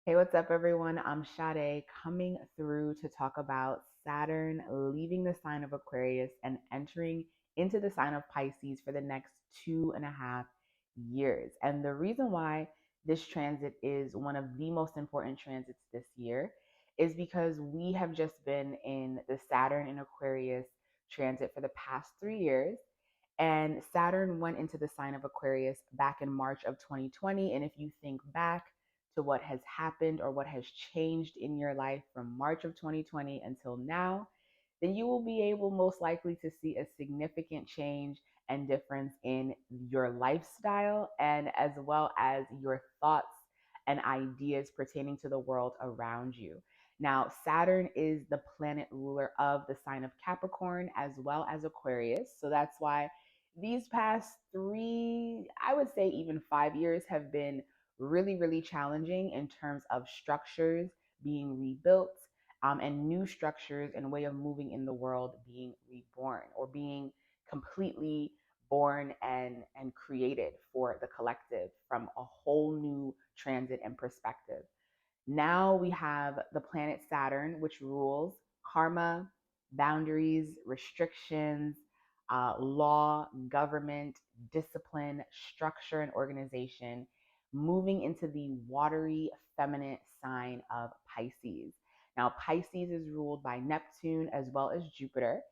Hey, what's up, everyone? I'm Sade coming through to talk about Saturn leaving the sign of Aquarius and entering into the sign of Pisces for the next 2.5 years. And the reason why this transit is one of the most important transits this year is because we have just been in the Saturn in Aquarius transit for the past 3 years. And Saturn went into the sign of Aquarius back in March of 2020. And if you think back, to what has happened or what has changed in your life from March of 2020 until now, then you will be able most likely to see a significant change and difference in your lifestyle and as well as your thoughts and ideas pertaining to the world around you. Now, Saturn is the planet ruler of the sign of Capricorn as well as Aquarius. So that's why these past three, I would say even 5 years, have been really, really challenging in terms of structures being rebuilt, and new structures and way of moving in the world being reborn or being completely born and created for the collective from a whole new transit and perspective. Now we have the planet Saturn, which rules karma, boundaries, restrictions, law, government, discipline, structure, and organization, moving into the watery, feminine sign of Pisces. Now, Pisces is ruled by Neptune as well as Jupiter,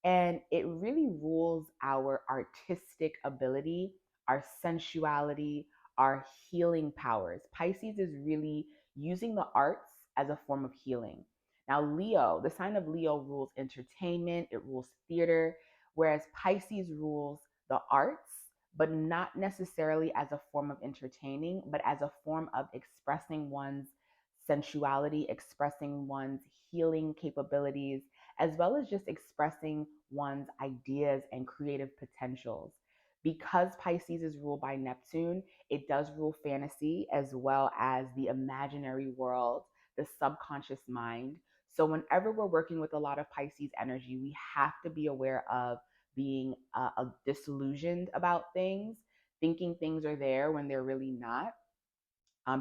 and it really rules our artistic ability, our sensuality, our healing powers. Pisces is really using the arts as a form of healing. Now, Leo, the sign of Leo rules entertainment, it rules theater, whereas Pisces rules the arts, but not necessarily as a form of entertaining, but as a form of expressing one's sensuality, expressing one's healing capabilities, as well as just expressing one's ideas and creative potentials. Because Pisces is ruled by Neptune, it does rule fantasy as well as the imaginary world, the subconscious mind. So, whenever we're working with a lot of Pisces energy, we have to be aware of being disillusioned about things, thinking things are there when they're really not,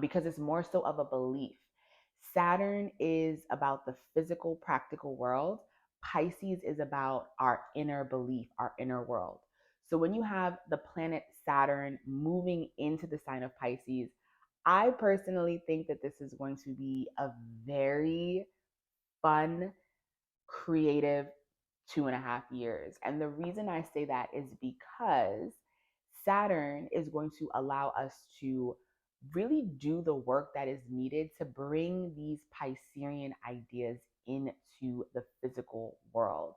because it's more so of a belief. Saturn is about the physical, practical world. Pisces is about our inner belief, our inner world. So when you have the planet Saturn moving into the sign of Pisces, I personally think that this is going to be a very fun, creative 2.5 years. And the reason I say that is because Saturn is going to allow us to really do the work that is needed to bring these Piscean ideas into the physical world.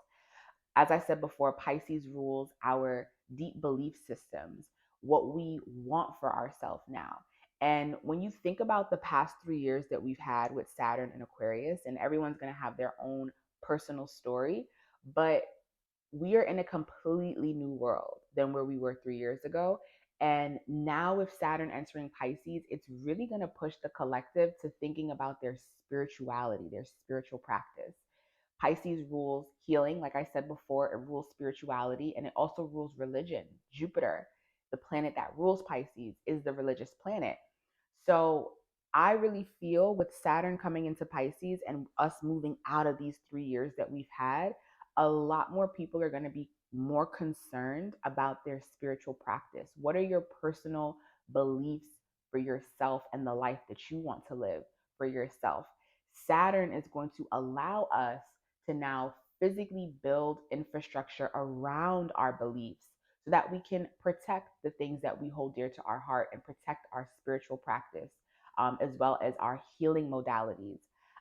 As I said before, Pisces rules our deep belief systems, what we want for ourselves now. And when you think about the past 3 years that we've had with Saturn and Aquarius, and everyone's going to have their own personal story, but we are in a completely new world than where we were 3 years ago. And now, with Saturn entering Pisces, it's really going to push the collective to thinking about their spirituality, their spiritual practice. Pisces rules healing, like I said before, it rules spirituality, and it also rules religion. Jupiter, the planet that rules Pisces, is the religious planet. So I really feel with Saturn coming into Pisces and us moving out of these 3 years that we've had, a lot more people are going to be more concerned about their spiritual practice. What are your personal beliefs for yourself and the life that you want to live for yourself? Saturn is going to allow us to now physically build infrastructure around our beliefs so that we can protect the things that we hold dear to our heart and protect our spiritual practice, as well as our healing modalities.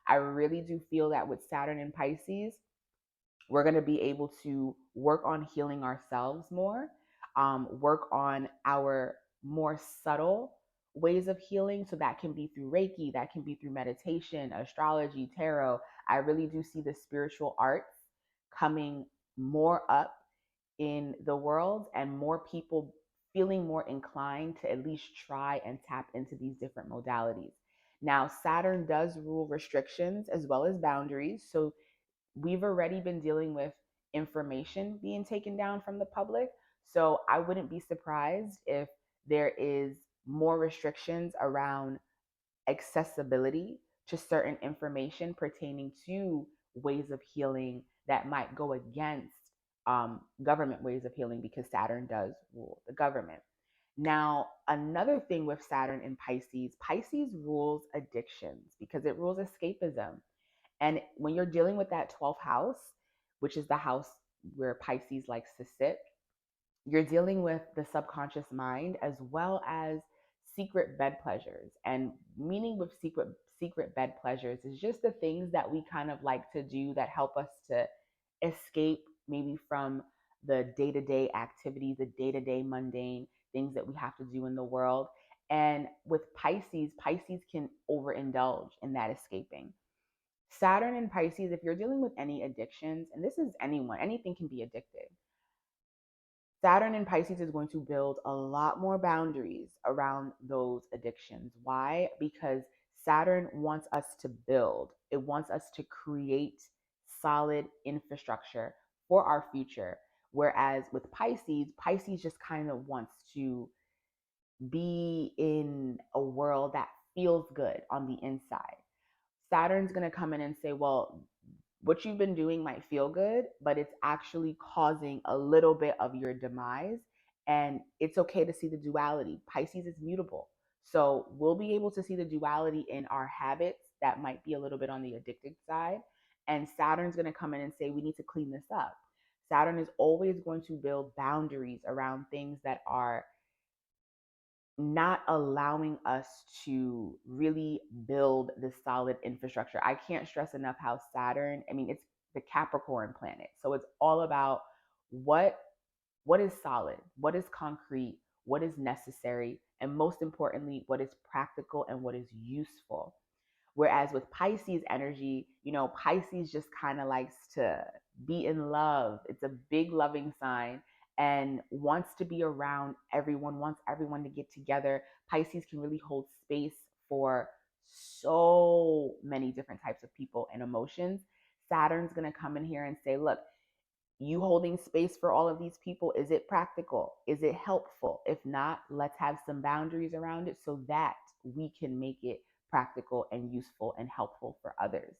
I really do feel that with Saturn and Pisces, we're going to be able to work on healing ourselves more, work on our more subtle ways of healing. So that can be through Reiki, that can be through meditation, astrology, tarot. I really do see the spiritual arts coming more up in the world and more people feeling more inclined to at least try and tap into these different modalities. Now, Saturn does rule restrictions as well as boundaries. So we've already been dealing with information being taken down from the public. So I wouldn't be surprised if there is more restrictions around accessibility to certain information pertaining to ways of healing that might go against government ways of healing, because Saturn does rule the government. Now, another thing with Saturn in Pisces, Pisces rules addictions because it rules escapism. And when you're dealing with that 12th house, which is the house where Pisces likes to sit, you're dealing with the subconscious mind as well as secret bed pleasures. And meaning with secret bed pleasures is just the things that we kind of like to do that help us to escape maybe from the day-to-day activities, the day-to-day mundane things that we have to do in the world. And with Pisces, Pisces can overindulge in that escaping. Saturn and Pisces, if you're dealing with any addictions, and this is anyone, anything can be addictive. Saturn in Pisces is going to build a lot more boundaries around those addictions. Why? Because Saturn wants us to build, it wants us to create solid infrastructure for our future. Whereas with Pisces, Pisces just kind of wants to be in a world that feels good on the inside. Saturn's going to come in and say, well, what you've been doing might feel good, but it's actually causing a little bit of your demise. And it's okay to see the duality. Pisces is mutable. So we'll be able to see the duality in our habits that might be a little bit on the addicted side. And Saturn's going to come in and say, we need to clean this up. Saturn is always going to build boundaries around things that are not allowing us to really build this solid infrastructure. I can't stress enough how Saturn, I mean, it's the Capricorn planet. So it's all about what what is solid, what is concrete, what is necessary, and most importantly, what is practical and what is useful. Whereas with Pisces energy, Pisces just kind of likes to be in love. It's a big loving sign and wants to be around everyone, wants everyone to get together. Pisces can really hold space for so many different types of people and emotions. Saturn's going to come in here and say, look, you holding space for all of these people, is it practical? Is it helpful? If not, let's have some boundaries around it so that we can make it practical and useful and helpful for others.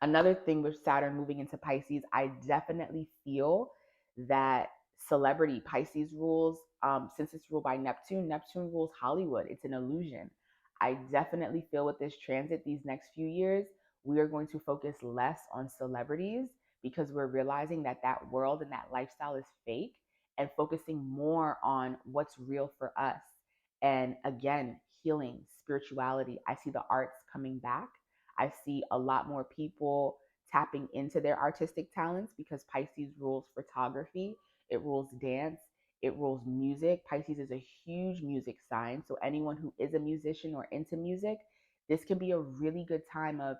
Another thing with Saturn moving into Pisces, I definitely feel that celebrity, Pisces rules, since it's ruled by Neptune, Neptune rules Hollywood. It's an illusion. I definitely feel with this transit these next few years, we are going to focus less on celebrities because we're realizing that that world and that lifestyle is fake, and focusing more on what's real for us. And again, healing, spirituality. I see the arts coming back. I see a lot more people tapping into their artistic talents because Pisces rules photography, it rules dance, it rules music. Pisces is a huge music sign. So, anyone who is a musician or into music, this can be a really good time of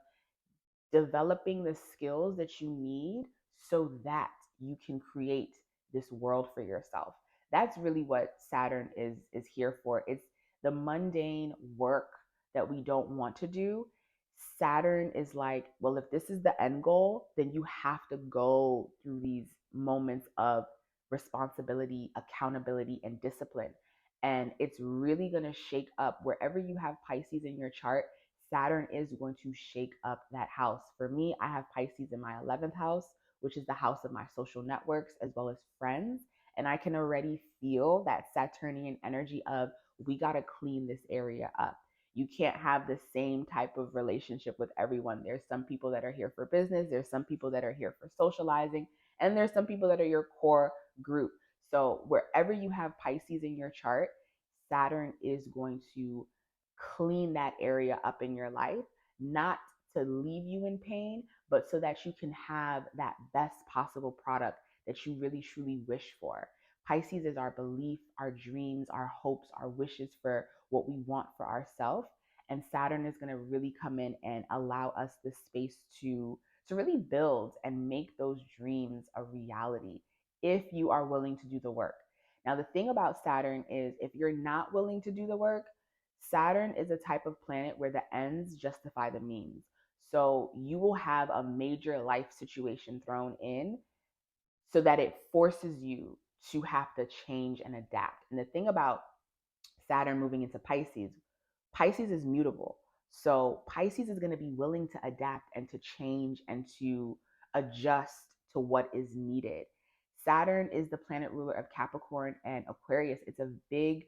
developing the skills that you need so that you can create this world for yourself. That's really what Saturn is here for. It's the mundane work that we don't want to do. Saturn is like, well, if this is the end goal, then you have to go through these moments of responsibility, accountability, and discipline. And it's really going to shake up wherever you have Pisces in your chart. Saturn is going to shake up that house. For me, I have Pisces in my 11th house, which is the house of my social networks as well as friends. And I can already feel that Saturnian energy of we got to clean this area up. You can't have the same type of relationship with everyone. There's some people that are here for business, there's some people that are here for socializing, and there's some people that are your core group. So, wherever you have Pisces in your chart, Saturn is going to clean that area up in your life, not to leave you in pain, but so that you can have that best possible product that you really truly wish for. Pisces is our belief, our dreams, our hopes, our wishes for what we want for ourselves. And Saturn is going to really come in and allow us the space to really build and make those dreams a reality if you are willing to do the work. Now, the thing about Saturn is if you're not willing to do the work, Saturn is a type of planet where the ends justify the means. So you will have a major life situation thrown in so that it forces you to have to change and adapt. And the thing about Saturn moving into Pisces, Pisces is mutable. So Pisces is going to be willing to adapt and to change and to adjust to what is needed. Saturn is the planet ruler of Capricorn and Aquarius. It's a big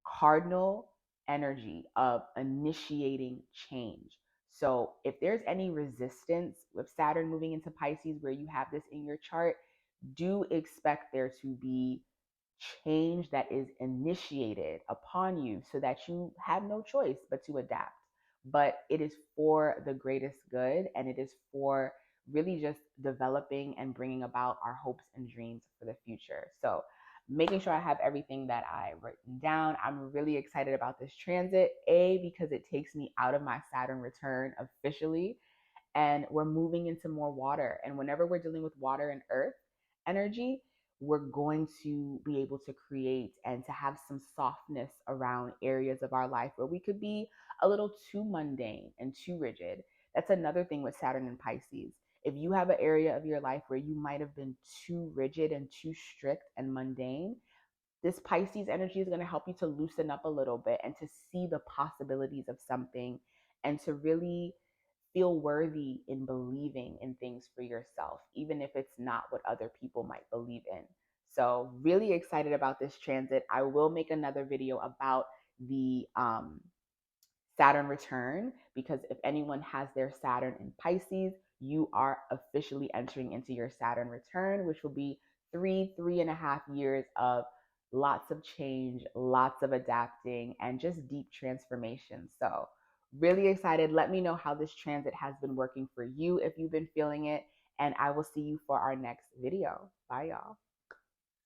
cardinal energy of initiating change. So if there's any resistance with Saturn moving into Pisces where you have this in your chart, do expect there to be change that is initiated upon you so that you have no choice but to adapt. But it is for the greatest good, and it is for really just developing and bringing about our hopes and dreams for the future. So, making sure I have everything that I written down. I'm really excited about this transit. Because it takes me out of my Saturn return officially, and we're moving into more water. And whenever we're dealing with water and earth energy, we're going to be able to create and to have some softness around areas of our life where we could be a little too mundane and too rigid. That's another thing with Saturn and Pisces. If you have an area of your life where you might have been too rigid and too strict and mundane, this Pisces energy is going to help you to loosen up a little bit and to see the possibilities of something and to really feel worthy in believing in things for yourself, even if it's not what other people might believe in. So, really excited about this transit. I will make another video about the Saturn return, because if anyone has their Saturn in Pisces, you are officially entering into your Saturn return, which will be 3.5 years of lots of change, lots of adapting, and just deep transformation. So, really excited. Let me know how this transit has been working for you if you've been feeling it, and I will see you for our next video. Bye, y'all.